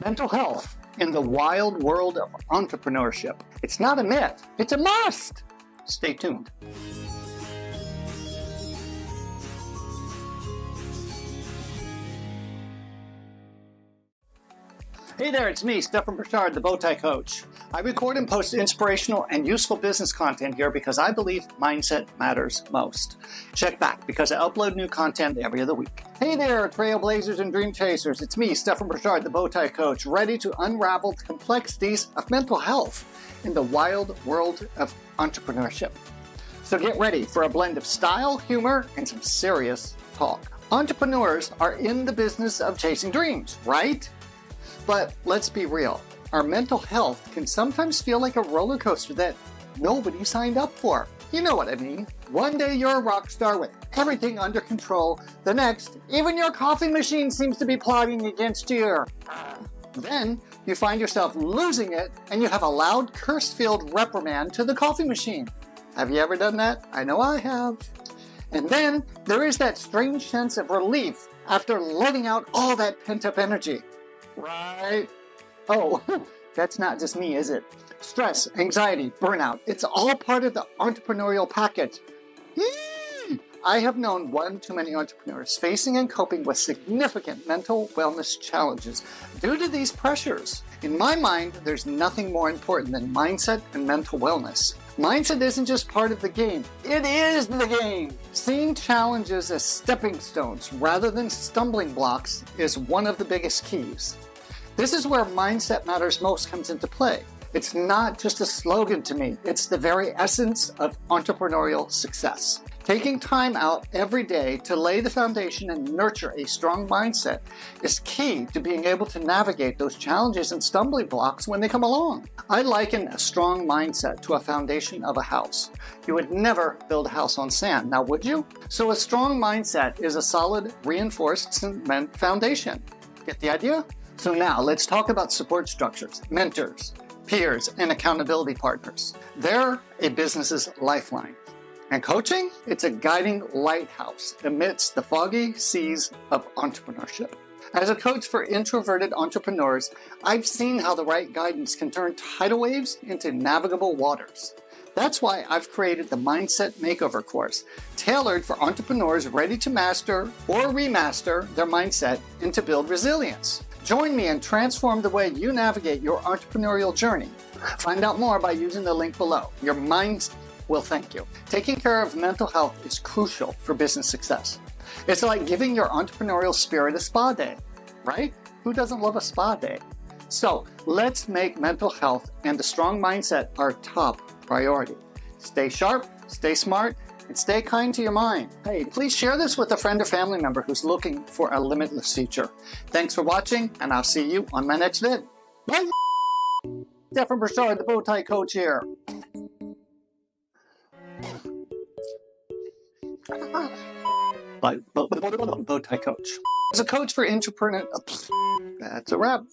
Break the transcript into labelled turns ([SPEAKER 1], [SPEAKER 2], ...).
[SPEAKER 1] Mental health in the wild world of entrepreneurship. It's not a myth, it's a must. Stay tuned. Hey there, it's me, Stefan Burchard, the Bowtie Coach. I record and post inspirational and useful business content here because I believe mindset matters most. Check back because I upload new content every other week. Hey there, trailblazers and dream chasers. It's me, Stefan Burchard, the Bowtie Coach, ready to unravel the complexities of mental health in the wild world of entrepreneurship. So get ready for a blend of style, humor, and some serious talk. Entrepreneurs are in the business of chasing dreams, right? But let's be real, our mental health can sometimes feel like a roller coaster that nobody signed up for. You know what I mean. One day you're a rock star with everything under control. The next, even your coffee machine seems to be plotting against you. Then you find yourself losing it and you have a loud curse-filled reprimand to the coffee machine. Have you ever done that? I know I have. And then there is that strange sense of relief after letting out all that pent-up energy. Right? Oh, that's not just me, is it? Stress, anxiety, burnout, it's all part of the entrepreneurial package. I have known one too many entrepreneurs facing and coping with significant mental wellness challenges due to these pressures. In my mind, there's nothing more important than mindset and mental wellness. Mindset isn't just part of the game, it is the game. Seeing challenges as stepping stones rather than stumbling blocks is one of the biggest keys. This is where mindset matters most comes into play. It's not just a slogan to me, it's the very essence of entrepreneurial success. Taking time out every day to lay the foundation and nurture a strong mindset is key to being able to navigate those challenges and stumbling blocks when they come along. I liken a strong mindset to a foundation of a house. You would never build a house on sand, now would you? So a strong mindset is a solid, reinforced cement foundation. Get the idea? So now let's talk about support structures, mentors, peers, and accountability partners. They're a business's lifeline. And coaching? It's a guiding lighthouse amidst the foggy seas of entrepreneurship. As a coach for introverted entrepreneurs, I've seen how the right guidance can turn tidal waves into navigable waters. That's why I've created the Mindset Makeover course, tailored for entrepreneurs ready to master or remaster their mindset and to build resilience. Join me and transform the way you navigate your entrepreneurial journey. Find out more by using the link below. Your mind will thank you. Taking care of mental health is crucial for business success. It's like giving your entrepreneurial spirit a spa day, right? Who doesn't love a spa day? So let's make mental health and a strong mindset our top priority. Stay sharp, stay smart, and stay kind to your mind. Hey, please share this with a friend or family member who's looking for a limitless future. Thanks for watching, and I'll see you on my next vid. Bye! Stefan Burchard, the Bowtie Coach here. Bowtie Coach. As a coach for entrepreneur, that's a wrap.